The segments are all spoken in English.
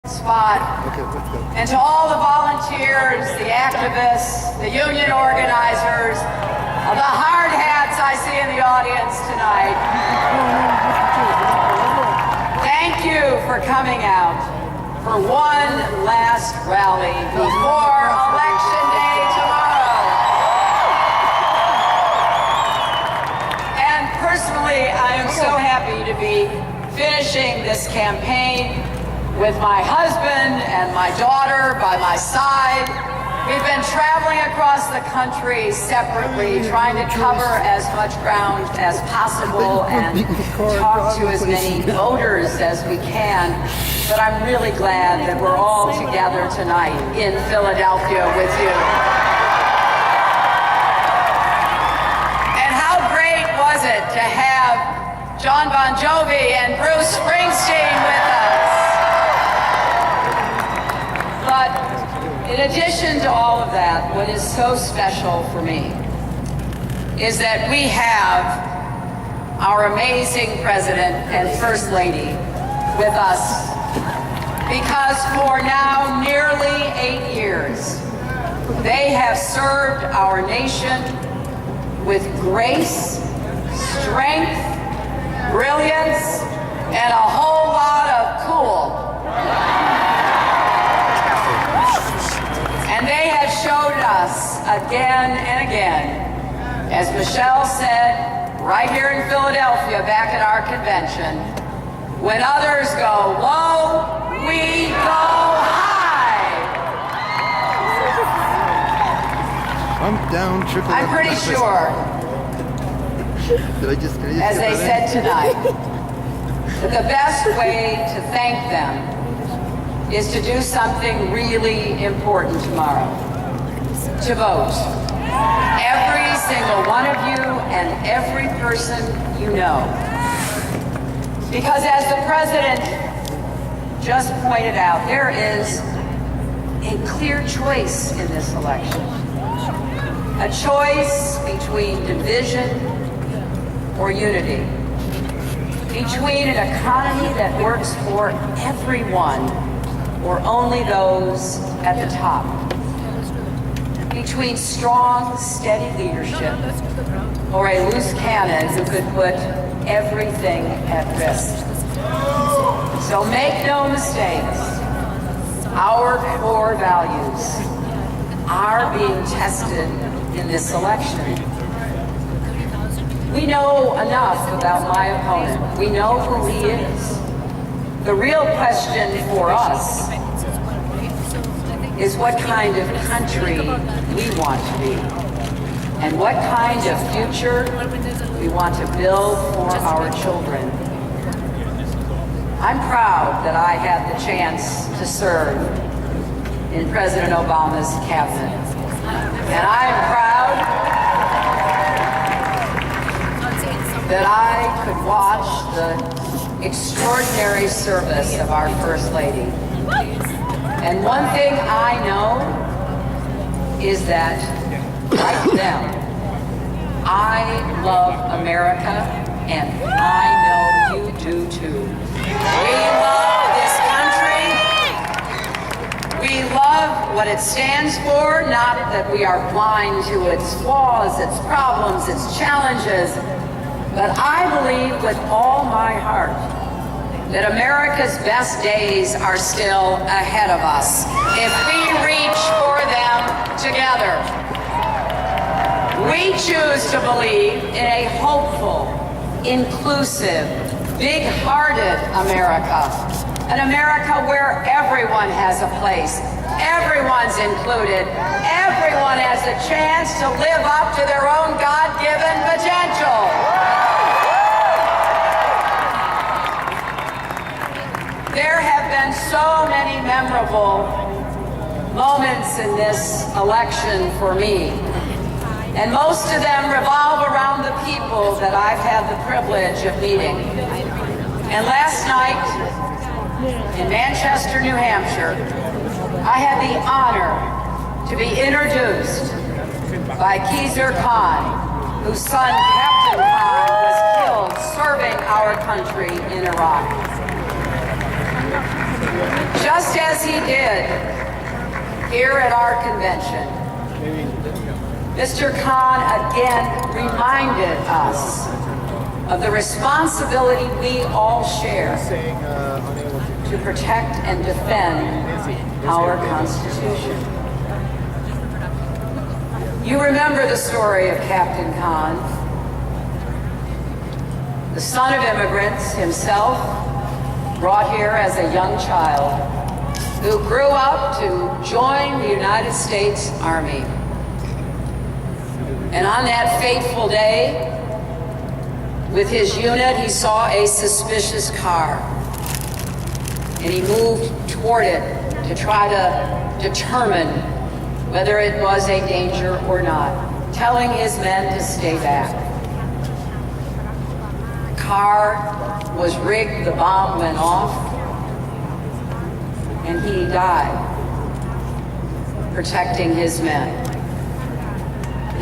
spot. And to all the volunteers, the activists, the union organizers, the hard hats I see in the audience tonight, thank you for coming out for one last rally before Election Day tomorrow. And personally, I am so happy to be finishing this campaign with my husband and my daughter by my side. We've been traveling across the country separately, trying to cover as much ground as possible and talk to as many voters as we can. But I'm really glad that we're all together tonight in Philadelphia with you. And how great was it to have Jon Bon Jovi and Bruce Springsteen with us? But in addition to all of that, what is so special for me is that we have our amazing President and First Lady with us, because for now nearly 8 years, they have served our nation with grace, strength, brilliance, and a whole lot of cool. And they have showed us again and again, as Michelle said right here in Philadelphia back at our convention, when others go low, we go high. I'm down, trickle. I'm pretty sure, as they said tonight, that the best way to thank them is to do something really important tomorrow, to vote. Every single one of you and every person you know. Because as the President just pointed out, there is a clear choice in this election. A choice between division or unity. Between an economy that works for everyone or only those at the top. Between strong, steady leadership or a loose cannon who could put everything at risk. So make no mistakes, our core values are being tested in this election. We know enough about my opponent. We know who he is. The real question for us is what kind of country we want to be and what kind of future we want to build for our children. I'm proud that I had the chance to serve in President Obama's cabinet. And I'm proud that I could watch the extraordinary service of our First Lady. And one thing I know is that, like them, I love America, and I know you do too. We love this country. We love what it stands for, not that we are blind to its flaws, its problems, its challenges, but I believe with all my heart that America's best days are still ahead of us if we reach for them together. We choose to believe in a hopeful, inclusive, big-hearted America. An America where everyone has a place, everyone's included, everyone has a chance to live up to their own God-given potential. There have been so many memorable moments in this election for me, and most of them revolve around the people that I've had the privilege of meeting. And last night in Manchester, New Hampshire, I had the honor to be introduced by Khizr Khan, whose son Captain Khan was killed serving our country in Iraq. just as he did here at our convention, Mr. Khan again reminded us of the responsibility we all share to protect and defend our Constitution. You remember the story of Captain Khan, the son of immigrants himself, brought here as a young child, who grew up to join the United States Army. And on that fateful day, with his unit, he saw a suspicious car. And he moved toward it to try to determine whether it was a danger or not, telling his men to stay back. The car was rigged, the bomb went off, and he died protecting his men.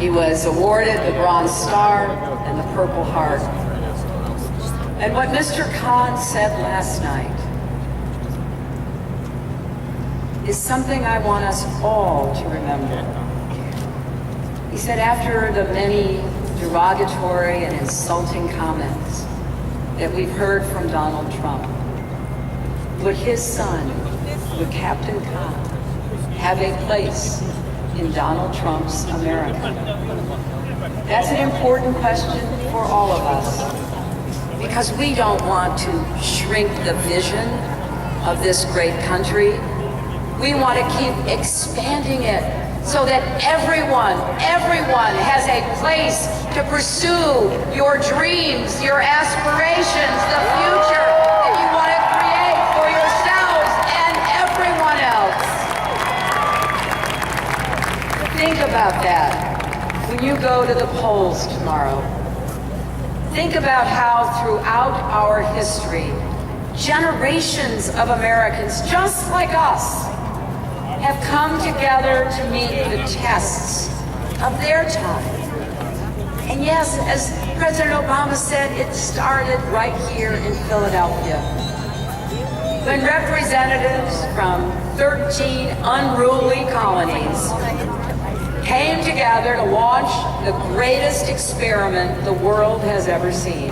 He was awarded the Bronze Star and the Purple Heart. And what Mr. Khan said last night is something I want us all to remember. He said after the many derogatory and insulting comments that we've heard from Donald Trump, would his son, would Captain Khan, have a place in Donald Trump's America? That's an important question for all of us, because we don't want to shrink the vision of this great country. We want to keep expanding it so that everyone has a place to pursue your dreams, your aspirations, the future that you want to create for yourselves and everyone else. Think about that when you go to the polls tomorrow. Think about how throughout our history, generations of Americans just like us have come together to meet the tests of their time. And yes, as President Obama said, it started right here in Philadelphia, when representatives from 13 unruly colonies came together to launch the greatest experiment the world has ever seen.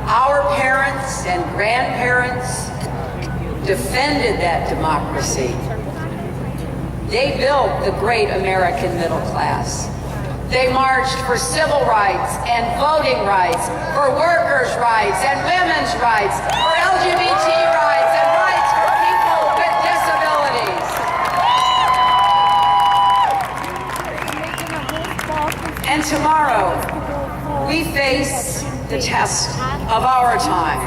Our parents and grandparents defended that democracy. They built the great American middle class. They marched for civil rights and voting rights, for workers' rights and women's rights, for LGBT rights and rights for people with disabilities. And tomorrow, we face the test of our time.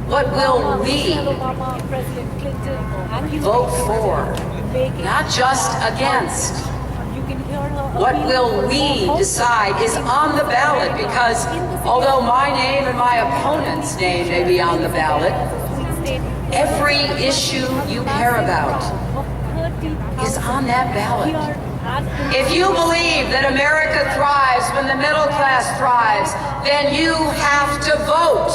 What will we vote for, not just against? What will we decide is on the ballot? Because although my name and my opponent's name may be on the ballot, every issue you care about is on that ballot. If you believe that America thrives when the middle class thrives, then you have to vote.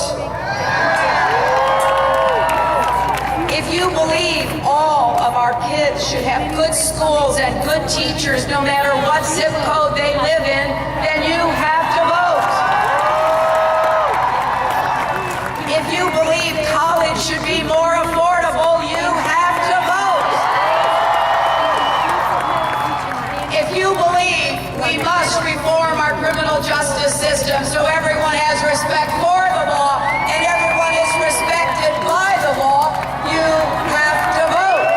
If you believe all of our kids should have good schools and good teachers no matter what zip code they live in, then you have to vote. If you believe college should be more affordable, you have to vote. If you believe we must reform our criminal justice system so everyone has respect for the law and everyone is respected by the law, you have to vote.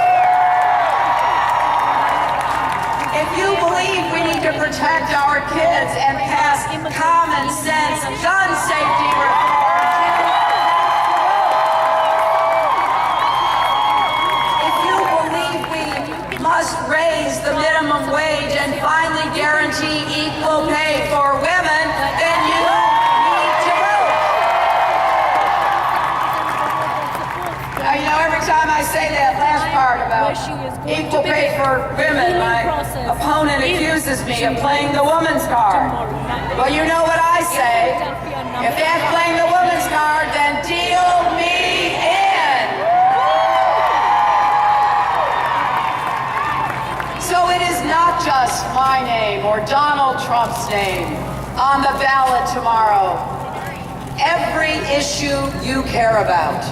If you believe we need to protect our kids and pass common sense gun safety reform, if you believe we must raise the minimum wage and finally guarantee equal pay for women, then you need to vote. Now, you know, every time I say that last part about equal pay for women, my opponent accuses me of playing the woman's card. Well, you know what I say. If that's playing the woman's card, then deal me Trump's name on the ballot tomorrow. Every issue you care about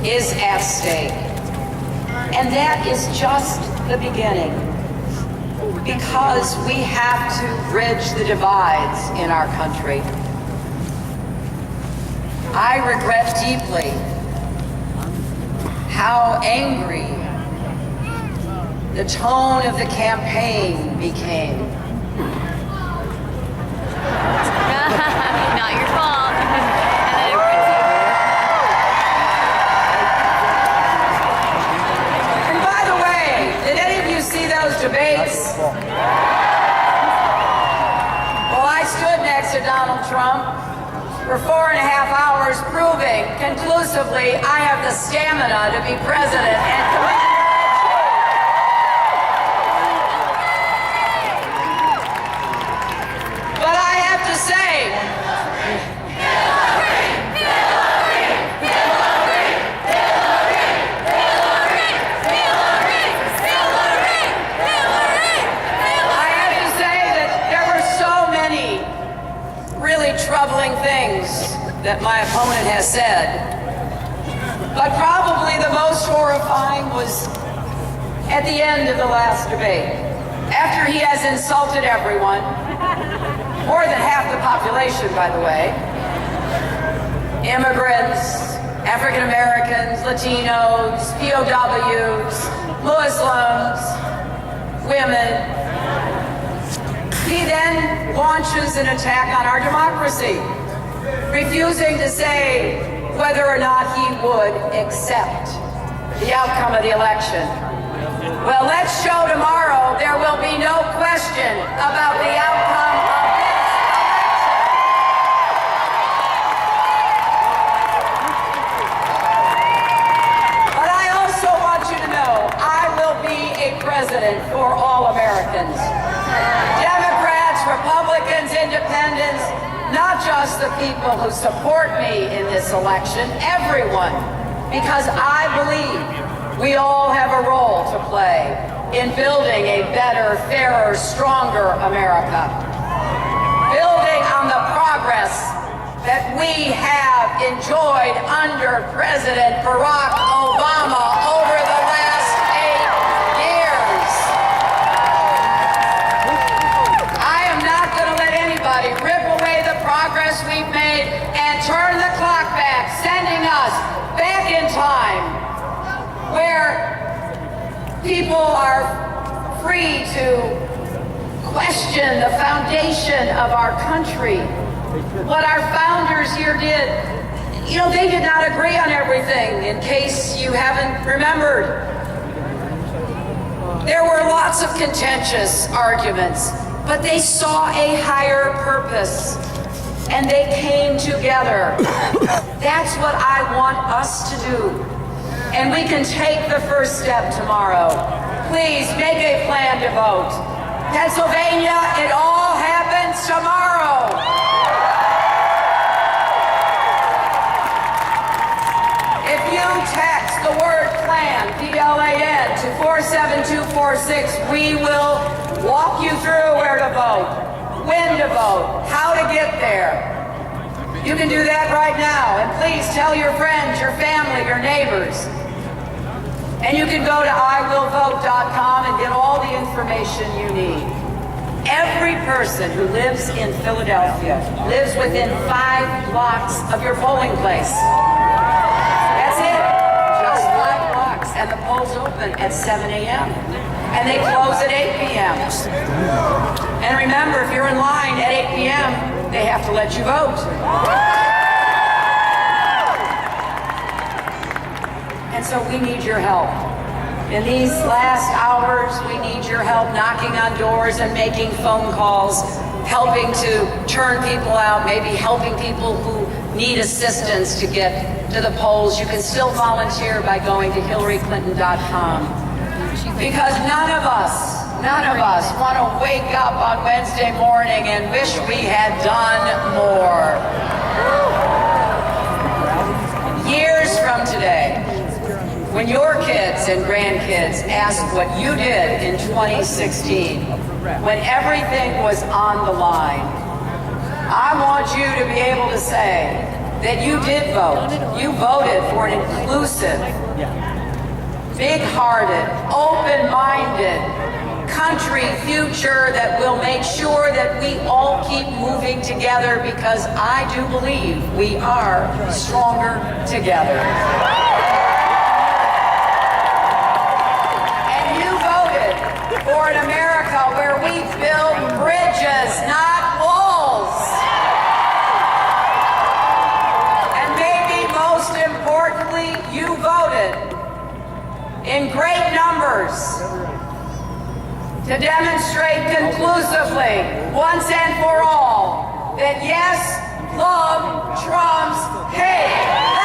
is at stake. And that is just the beginning, because we have to bridge the divides in our country. I regret deeply how angry the tone of the campaign became. Not your fault. And by the way, did any of you see those debates? Well, I stood next to Donald Trump for 4.5 hours, proving conclusively I have the stamina to be president and command. But I have to say, I have to say that there were so many really troubling things that my opponent has said. But probably the most horrifying was at the end of the last debate. After he has insulted everyone, more than half the population, by the way, immigrants, African Americans, Latinos, POWs, Muslims, women, he then launches an attack on our democracy, refusing to say whether or not he would accept the outcome of the election. Well, let's show tomorrow there will be no question about the outcome of this election. But I also want you to know I will be a president for all Americans. Democrats, Republicans, Independents, not just the people who support me in this election, everyone, because I believe we all have a role to play in building a better, fairer, stronger America. Building on the progress that we have enjoyed under President Barack Obama over the last 8 years. I am not going to let anybody rip away the progress we've made and turn the clock back, sending us back in time, where people are free to question the foundation of our country. What our founders here did, they did not agree on everything, in case you haven't remembered. There were lots of contentious arguments, but they saw a higher purpose, and they came together. That's what I want us to do. And we can take the first step tomorrow. Please make a plan to vote. Pennsylvania, it all happens tomorrow. If you text the word PLAN, P-L-A-N, to 47246, we will walk you through where to vote, when to vote, how to get there. You can do that right now. And please tell your friends, your family, your neighbors. And you can go to iwillvote.com and get all the information you need. Every person who lives in Philadelphia lives within 5 blocks of your polling place. That's it. Just 5 blocks. And the polls open at 7 a.m. And they close at 8 p.m. And remember, if you're in line at 8 p.m., they have to let you vote. And so we need your help. In these last hours, we need your help knocking on doors and making phone calls, helping to turn people out, maybe helping people who need assistance to get to the polls. You can still volunteer by going to HillaryClinton.com. Because none of us want to wake up on Wednesday morning and wish we had done more. Years from today, when your kids and grandkids ask what you did in 2016, when everything was on the line. I want you to be able to say that you did vote. You voted for an inclusive, big-hearted, open-minded country future that will make sure that we all keep moving together, because I do believe we are stronger together. And you voted for an America where we build bridges, not walls. And maybe most importantly, you voted in great numbers to demonstrate conclusively, once and for all, that yes, love trumps hate.